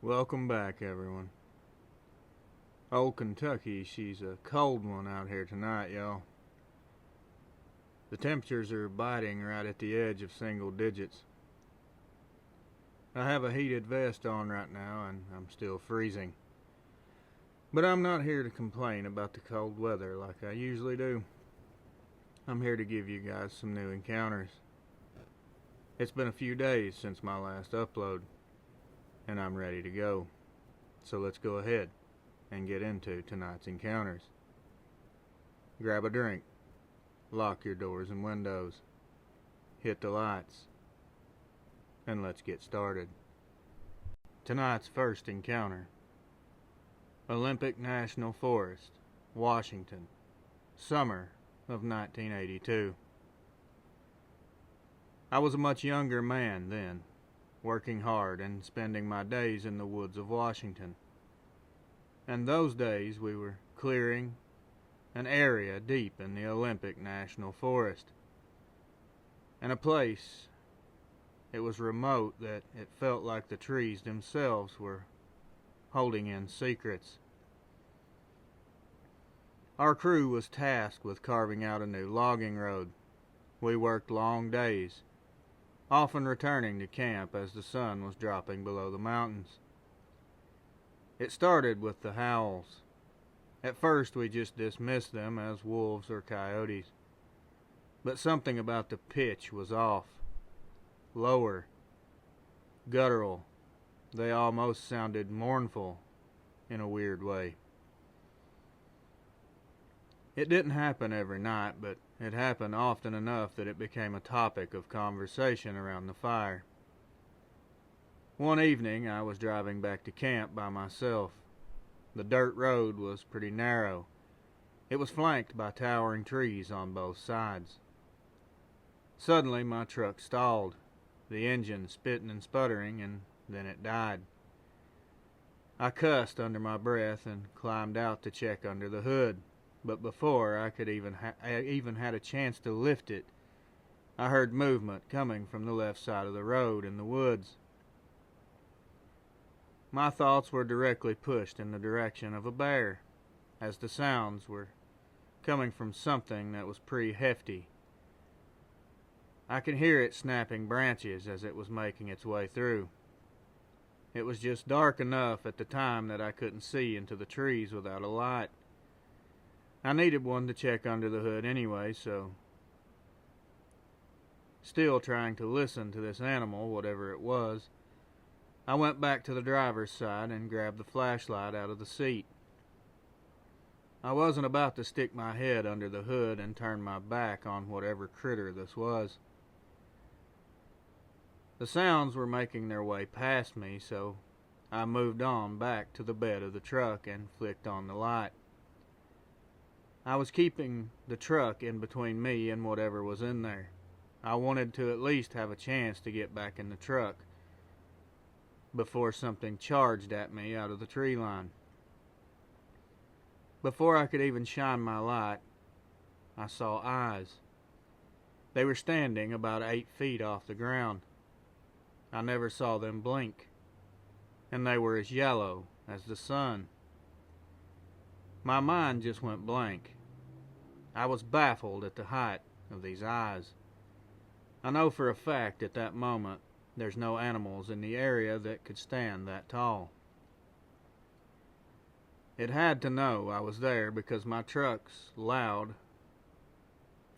Welcome back, everyone. Old Kentucky, she's a cold one out here tonight, y'all. The temperatures are biting right at the edge of single digits. I have a heated vest on right now, and I'm still freezing. But I'm not here to complain about the cold weather like I usually do. I'm here to give you guys some new encounters. It's been a few days since my last upload, and I'm ready to go. So let's go ahead and get into tonight's encounters. Grab a drink, lock your doors and windows, hit the lights, and let's get started. Tonight's first encounter: Olympic National Forest, Washington, summer of 1982. I was a much younger man then, working hard and spending my days in the woods of Washington. And those days we were clearing an area deep in the Olympic National Forest. And a place, it was remote that it felt like the trees themselves were holding in secrets. Our crew was tasked with carving out a new logging road. We worked long days, often returning to camp as the sun was dropping below the mountains. It started with the howls. At first we just dismissed them as wolves or coyotes, but something about the pitch was off. Lower, guttural, they almost sounded mournful in a weird way. It didn't happen every night, but it happened often enough that it became a topic of conversation around the fire. One evening I was driving back to camp by myself. The dirt road was pretty narrow. It was flanked by towering trees on both sides. Suddenly my truck stalled, the engine spitting and sputtering, and then it died. I cussed under my breath and climbed out to check under the hood. But before I could even had a chance to lift it, I heard movement coming from the left side of the road in the woods. My thoughts were directly pushed in the direction of a bear, as the sounds were coming from something that was pretty hefty. I could hear it snapping branches as it was making its way through. It was just dark enough at the time that I couldn't see into the trees without a light. I needed one to check under the hood anyway, so still trying to listen to this animal, whatever it was, I went back to the driver's side and grabbed the flashlight out of the seat. I wasn't about to stick my head under the hood and turn my back on whatever critter this was. The sounds were making their way past me, so I moved on back to the bed of the truck and flicked on the light. I was keeping the truck in between me and whatever was in there. I wanted to at least have a chance to get back in the truck before something charged at me out of the tree line. Before I could even shine my light, I saw eyes. They were standing about 8 feet off the ground. I never saw them blink, and they were as yellow as the sun. My mind just went blank. I was baffled at the height of these eyes. I know for a fact at that moment there's no animals in the area that could stand that tall. It had to know I was there because my truck's loud,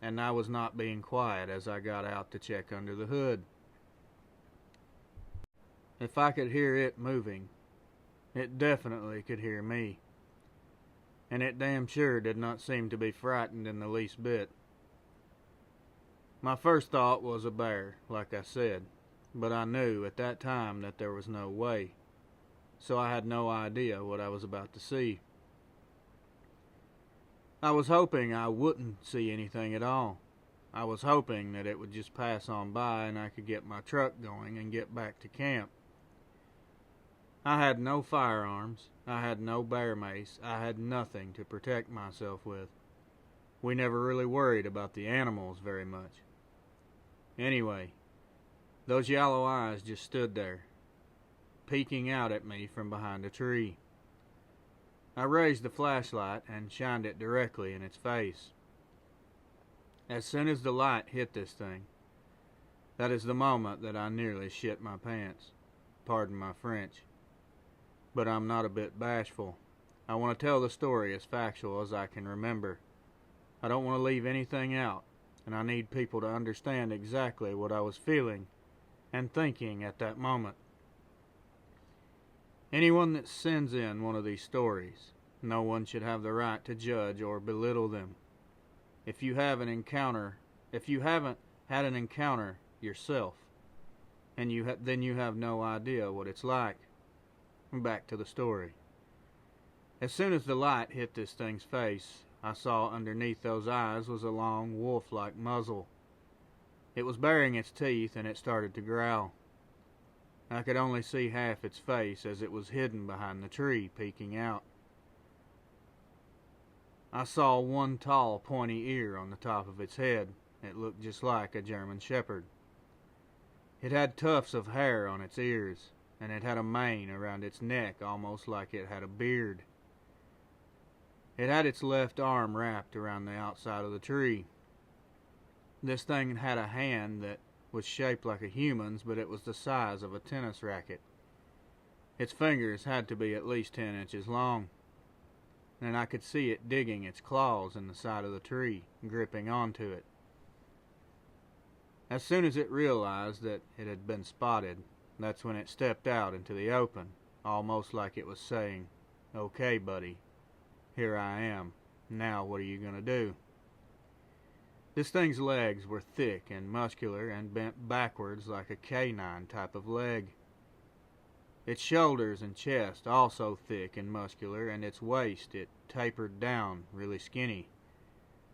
and I was not being quiet as I got out to check under the hood. If I could hear it moving, it definitely could hear me. And it damn sure did not seem to be frightened in the least bit. My first thought was a bear, like I said, but I knew at that time that there was no way, so I had no idea what I was about to see. I was hoping I wouldn't see anything at all. I was hoping that it would just pass on by and I could get my truck going and get back to camp. I had no firearms, I had no bear mace, I had nothing to protect myself with. We never really worried about the animals very much. Anyway, those yellow eyes just stood there, peeking out at me from behind a tree. I raised the flashlight and shined it directly in its face. As soon as the light hit this thing, that is the moment that I nearly shit my pants. Pardon my French. But I'm not a bit bashful. I want to tell the story as factual as I can remember. I don't want to leave anything out, and I need people to understand exactly what I was feeling and thinking at that moment. Anyone that sends in one of these stories, no one should have the right to judge or belittle them. If you haven't had an encounter yourself, and then you have no idea what it's like. Back to the story. As soon as the light hit this thing's face, I saw underneath those eyes was a long wolf-like muzzle. It was baring its teeth, and it started to growl. I could only see half its face as it was hidden behind the tree, peeking out. I saw one tall, pointy ear on the top of its head. It looked just like a German shepherd. It had tufts of hair on its ears, and it had a mane around its neck almost like it had a beard. It had its left arm wrapped around the outside of the tree. This thing had a hand that was shaped like a human's, but it was the size of a tennis racket. Its fingers had to be at least 10 inches long, and I could see it digging its claws in the side of the tree, gripping onto it. As soon as it realized that it had been spotted, that's when it stepped out into the open, almost like it was saying, "Okay, buddy, here I am. Now what are you going to do?" This thing's legs were thick and muscular and bent backwards like a canine type of leg. Its shoulders and chest also thick and muscular, and its waist, it tapered down really skinny.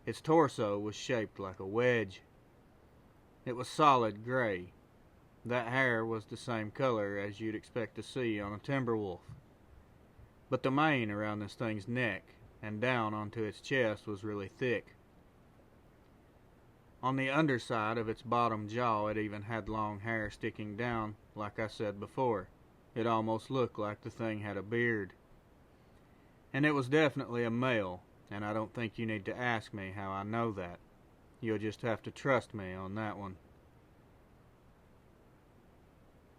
Its torso was shaped like a wedge. It was solid gray. That hair was the same color as you'd expect to see on a timber wolf. But the mane around this thing's neck and down onto its chest was really thick. On the underside of its bottom jaw, it even had long hair sticking down, like I said before. It almost looked like the thing had a beard. And it was definitely a male, and I don't think you need to ask me how I know that. You'll just have to trust me on that one.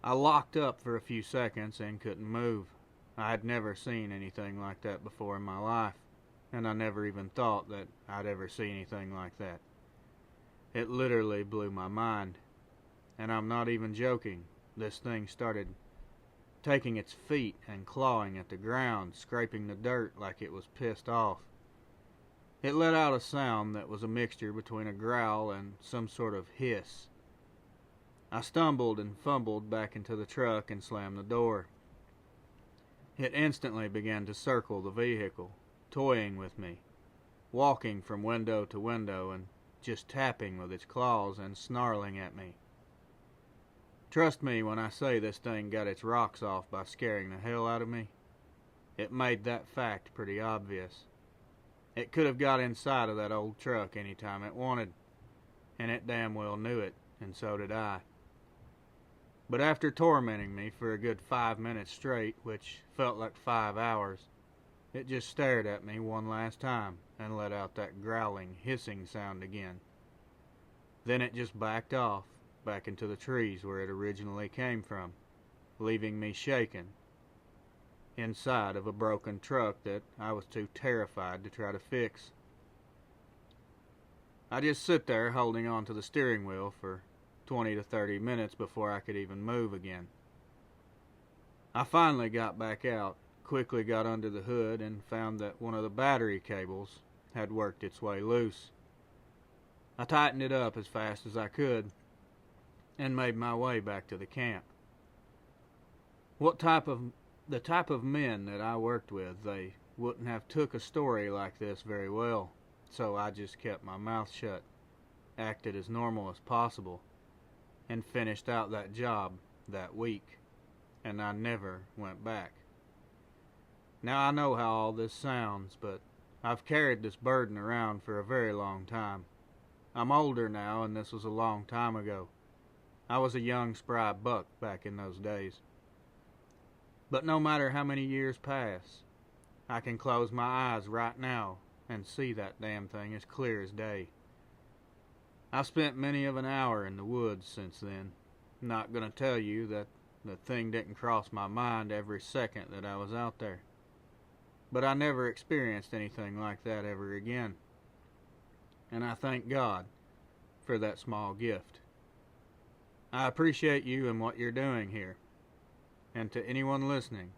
I locked up for a few seconds and couldn't move. I had never seen anything like that before in my life, and I never even thought that I'd ever see anything like that. It literally blew my mind. And I'm not even joking. This thing started taking its feet and clawing at the ground, scraping the dirt like it was pissed off. It let out a sound that was a mixture between a growl and some sort of hiss. I stumbled and fumbled back into the truck and slammed the door. It instantly began to circle the vehicle, toying with me, walking from window to window and just tapping with its claws and snarling at me. Trust me when I say this thing got its rocks off by scaring the hell out of me. It made that fact pretty obvious. It could have got inside of that old truck any time it wanted, and it damn well knew it, and so did I. But after tormenting me for a good 5 minutes straight, which felt like 5 hours, it just stared at me one last time and let out that growling, hissing sound again. Then it just backed off, back into the trees where it originally came from, leaving me shaken, inside of a broken truck that I was too terrified to try to fix. I just sit there holding on to the steering wheel for 20 to 30 minutes before I could even move again. I finally got back out, quickly got under the hood, and found that one of the battery cables had worked its way loose. I tightened it up as fast as I could and made my way back to the camp. The type of men that I worked with, they wouldn't have took a story like this very well, so I just kept my mouth shut, acted as normal as possible, and finished out that job that week, and I never went back. Now I know how all this sounds, but I've carried this burden around for a very long time. I'm older now, and this was a long time ago. I was a young, spry buck back in those days. But no matter how many years pass, I can close my eyes right now and see that damn thing as clear as day. I've spent many of an hour in the woods since then. Not gonna tell you that the thing didn't cross my mind every second that I was out there. But I never experienced anything like that ever again. And I thank God for that small gift. I appreciate you and what you're doing here. And to anyone listening,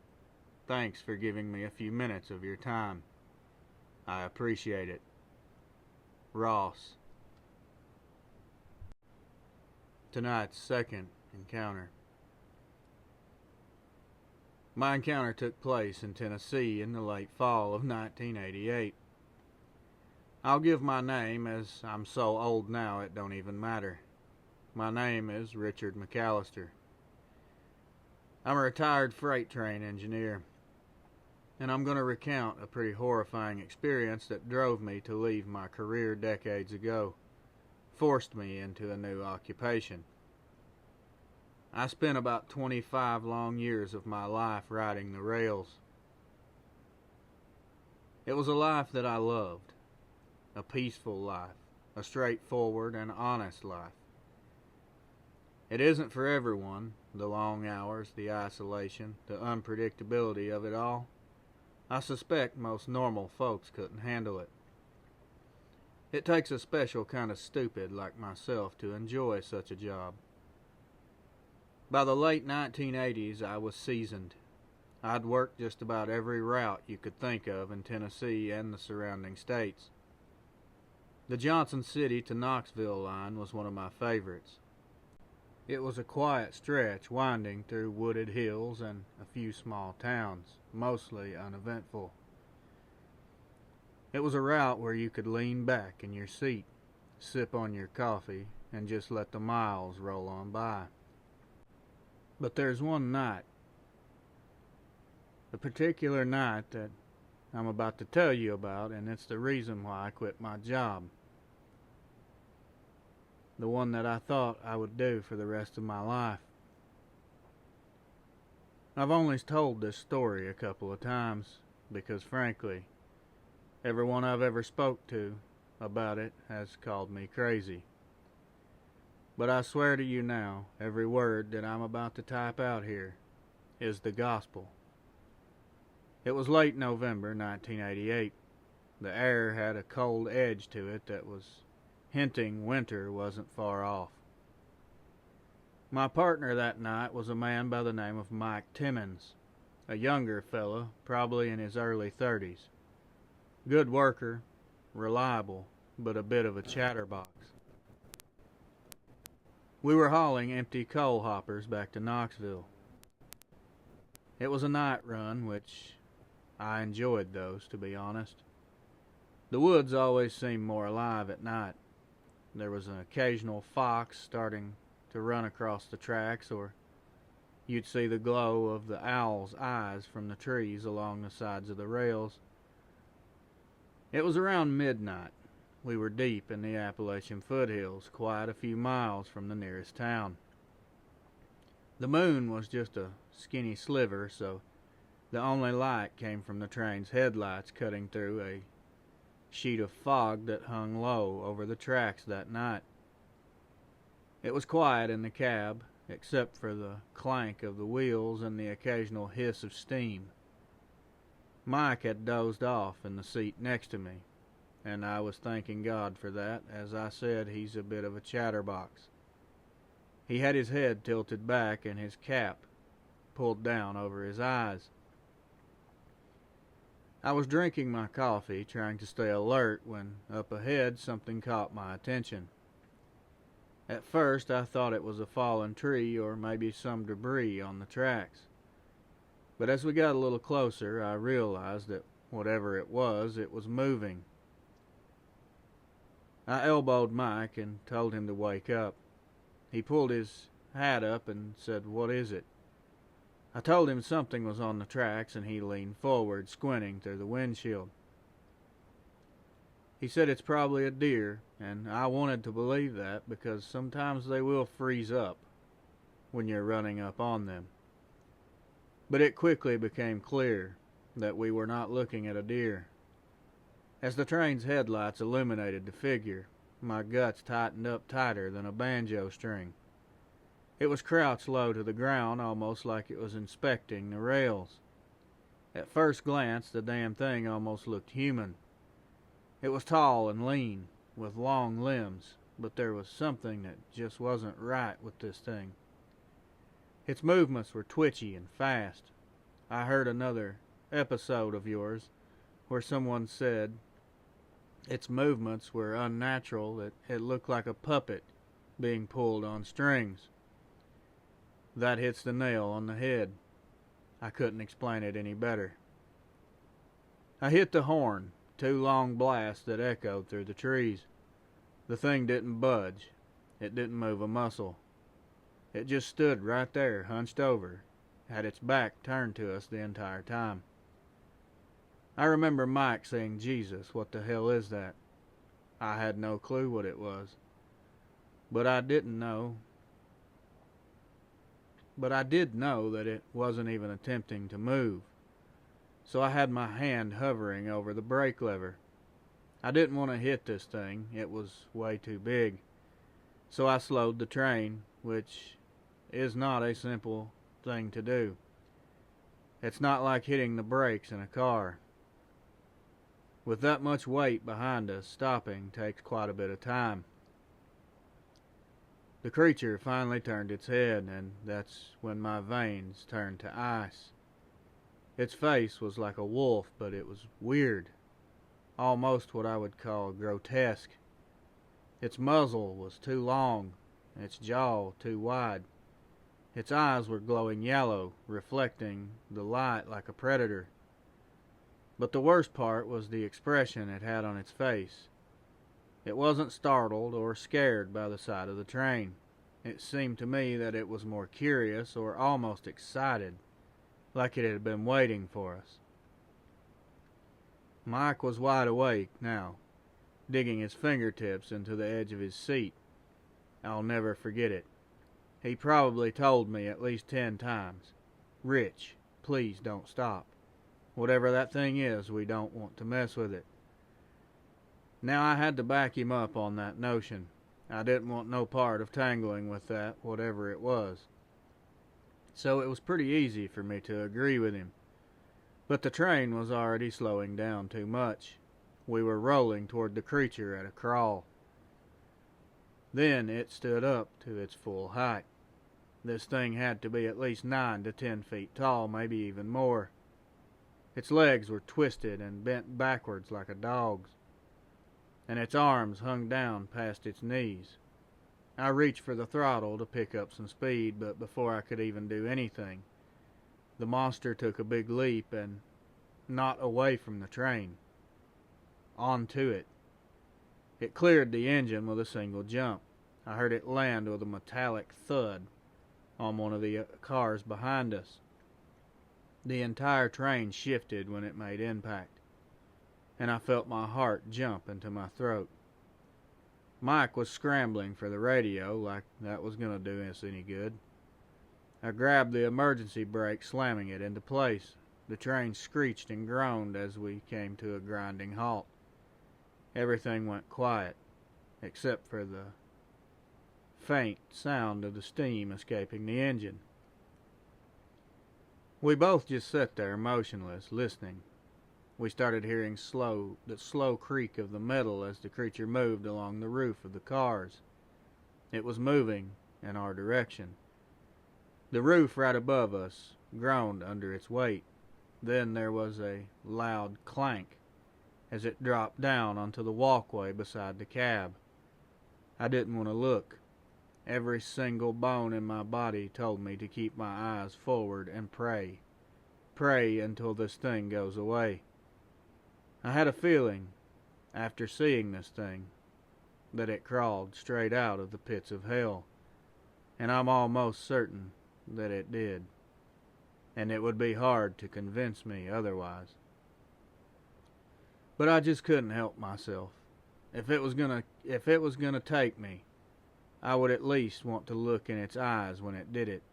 thanks for giving me a few minutes of your time. I appreciate it. Ross. Tonight's second encounter. My encounter took place in Tennessee in the late fall of 1988. I'll give my name, as I'm so old now it don't even matter. My name is Richard McAllister. I'm a retired freight train engineer, and I'm going to recount a pretty horrifying experience that drove me to leave my career decades ago, forced me into a new occupation. I spent about 25 long years of my life riding the rails. It was a life that I loved, a peaceful life, a straightforward and honest life. It isn't for everyone, the long hours, the isolation, the unpredictability of it all. I suspect most normal folks couldn't handle it. It takes a special kind of stupid like myself to enjoy such a job. By the late 1980s, I was seasoned. I'd worked just about every route you could think of in Tennessee and the surrounding states. The Johnson City to Knoxville line was one of my favorites. It was a quiet stretch winding through wooded hills and a few small towns, mostly uneventful. It was a route where you could lean back in your seat, sip on your coffee, and just let the miles roll on by. But there's one night, a particular night that I'm about to tell you about, and it's the reason why I quit my job. The one that I thought I would do for the rest of my life. I've only told this story a couple of times because, frankly, everyone I've ever spoke to about it has called me crazy. But I swear to you now, every word that I'm about to type out here is the gospel. It was late November 1988. The air had a cold edge to it that was hinting winter wasn't far off. My partner that night was a man by the name of Mike Timmons, a younger fella, probably in his early 30s. Good worker, reliable, but a bit of a chatterbox. We were hauling empty coal hoppers back to Knoxville. It was a night run, which I enjoyed those, to be honest. The woods always seemed more alive at night. There was an occasional fox starting to run across the tracks, or you'd see the glow of the owl's eyes from the trees along the sides of the rails. It was around midnight. We were deep in the Appalachian foothills, quite a few miles from the nearest town. The moon was just a skinny sliver, so the only light came from the train's headlights cutting through a sheet of fog that hung low over the tracks that night. It was quiet in the cab, except for the clank of the wheels and the occasional hiss of steam. Mike had dozed off in the seat next to me, and I was thanking God for that. As I said, he's a bit of a chatterbox. He had his head tilted back and his cap pulled down over his eyes. I was drinking my coffee, trying to stay alert, when up ahead something caught my attention. At first I thought it was a fallen tree or maybe some debris on the tracks. But as we got a little closer, I realized that whatever it was moving. I elbowed Mike and told him to wake up. He pulled his hat up and said, "What is it?" I told him something was on the tracks, and he leaned forward, squinting through the windshield. He said it's probably a deer, and I wanted to believe that because sometimes they will freeze up when you're running up on them. But it quickly became clear that we were not looking at a deer. As the train's headlights illuminated the figure, my guts tightened up tighter than a banjo string. It was crouched low to the ground, almost like it was inspecting the rails. At first glance, the damn thing almost looked human. It was tall and lean, with long limbs, but there was something that just wasn't right with this thing. Its movements were twitchy and fast. I heard another episode of yours where someone said its movements were unnatural, that it looked like a puppet being pulled on strings. That hits the nail on the head. I couldn't explain it any better. I hit the horn, 2 long blasts that echoed through the trees. The thing didn't budge. It didn't move a muscle. It just stood right there, hunched over, had its back turned to us the entire time. I remember Mike saying, "Jesus, what the hell is that?" I had no clue what it was. But I did know that it wasn't even attempting to move. So I had my hand hovering over the brake lever. I didn't want to hit this thing. It was way too big. So I slowed the train, which is not a simple thing to do. It's not like hitting the brakes in a car. With that much weight behind us, stopping takes quite a bit of time. The creature finally turned its head, and that's when my veins turned to ice. Its face was like a wolf, but it was weird, almost what I would call grotesque. Its muzzle was too long, its jaw too wide. Its eyes were glowing yellow, reflecting the light like a predator. But the worst part was the expression it had on its face. It wasn't startled or scared by the sight of the train. It seemed to me that it was more curious or almost excited, like it had been waiting for us. Mike was wide awake now, digging his fingertips into the edge of his seat. I'll never forget it. He probably told me at least 10 times, "Rich, please don't stop. Whatever that thing is, we don't want to mess with it." Now I had to back him up on that notion. I didn't want no part of tangling with that, whatever it was. So it was pretty easy for me to agree with him. But the train was already slowing down too much. We were rolling toward the creature at a crawl. Then it stood up to its full height. This thing had to be at least 9 to 10 feet tall, maybe even more. Its legs were twisted and bent backwards like a dog's, and its arms hung down past its knees. I reached for the throttle to pick up some speed, but before I could even do anything, the monster took a big leap and not away from the train, onto it. It cleared the engine with a single jump. I heard it land with a metallic thud on one of the cars behind us. The entire train shifted when it made impact, and I felt my heart jump into my throat. Mike was scrambling for the radio like that was going to do us any good. I grabbed the emergency brake, slamming it into place. The train screeched and groaned as we came to a grinding halt. Everything went quiet, except for the faint sound of the steam escaping the engine. We both just sat there motionless, listening. We started hearing the slow creak of the metal as the creature moved along the roof of the cars. It was moving in our direction. The roof right above us groaned under its weight. Then there was a loud clank as it dropped down onto the walkway beside the cab. I didn't want to look. Every single bone in my body told me to keep my eyes forward and pray. Pray until this thing goes away. I had a feeling, after seeing this thing, that it crawled straight out of the pits of hell, and I'm almost certain that it did, and it would be hard to convince me otherwise. But I just couldn't help myself. If it was gonna take me, I would at least want to look in its eyes when it did it.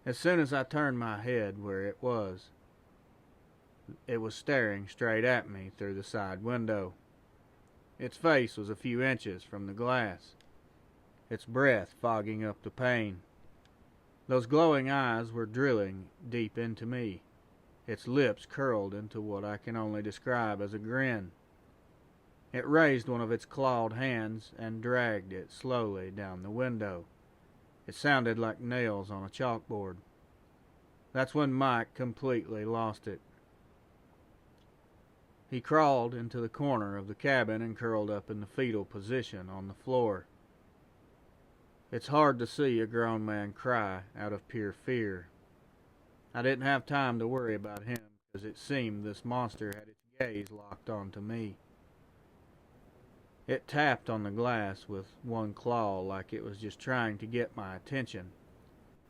As soon as I turned my head where it was staring straight at me through the side window. Its face was a few inches from the glass, its breath fogging up the pane. Those glowing eyes were drilling deep into me, its lips curled into what I can only describe as a grin. It raised one of its clawed hands and dragged it slowly down the window. It sounded like nails on a chalkboard. That's when Mike completely lost it. He crawled into the corner of the cabin and curled up in the fetal position on the floor. It's hard to see a grown man cry out of pure fear. I didn't have time to worry about him because it seemed this monster had its gaze locked onto me. It tapped on the glass with one claw like it was just trying to get my attention,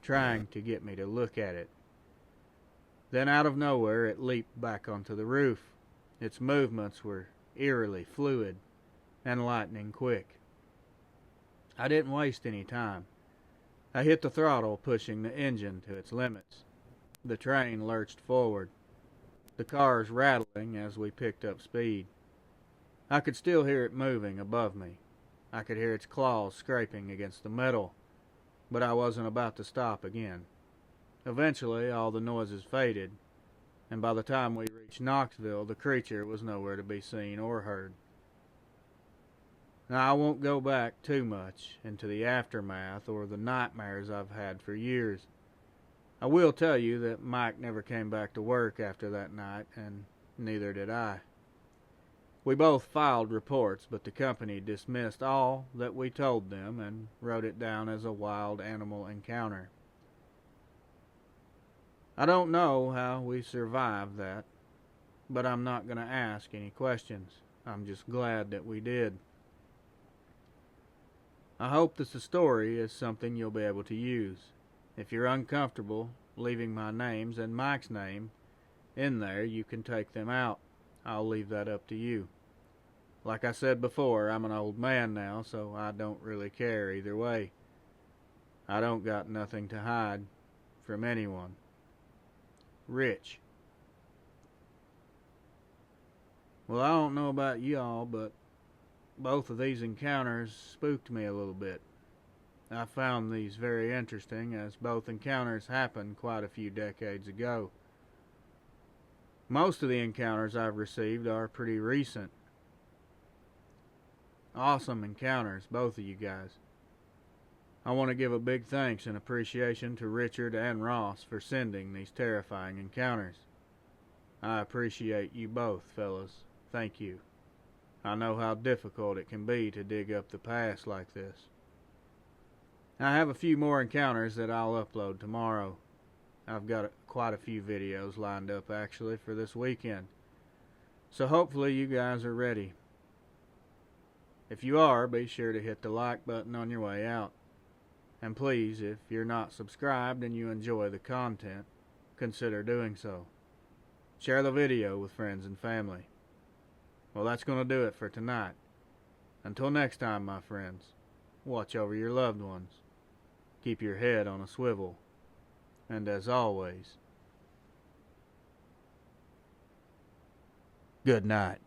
trying to get me to look at it. Then out of nowhere it leaped back onto the roof. Its movements were eerily fluid and lightning quick. I didn't waste any time. I hit the throttle, pushing the engine to its limits. The train lurched forward, the cars rattling as we picked up speed. I could still hear it moving above me. I could hear its claws scraping against the metal, but I wasn't about to stop again. Eventually, all the noises faded, and by the time we reached Knoxville, the creature was nowhere to be seen or heard. Now, I won't go back too much into the aftermath or the nightmares I've had for years. I will tell you that Mike never came back to work after that night, and neither did I. We both filed reports, but the company dismissed all that we told them and wrote it down as a wild animal encounter. I don't know how we survived that, but I'm not going to ask any questions. I'm just glad that we did. I hope that the story is something you'll be able to use. If you're uncomfortable leaving my names and Mike's name in there, you can take them out. I'll leave that up to you. Like I said before, I'm an old man now, so I don't really care either way. I don't got nothing to hide from anyone. Rich. Well, I don't know about y'all, but both of these encounters spooked me a little bit. I found these very interesting, as both encounters happened quite a few decades ago. Most of the encounters I've received are pretty recent. Awesome encounters, both of you guys. I want to give a big thanks and appreciation to Richard and Ross for sending these terrifying encounters. I appreciate you both, fellas. Thank you. I know how difficult it can be to dig up the past like this. I have a few more encounters that I'll upload tomorrow. I've got quite a few videos lined up actually for this weekend. So hopefully you guys are ready. If you are, be sure to hit the like button on your way out. And please, if you're not subscribed and you enjoy the content, consider doing so. Share the video with friends and family. Well, that's going to do it for tonight. Until next time, my friends, watch over your loved ones. Keep your head on a swivel. And as always, good night.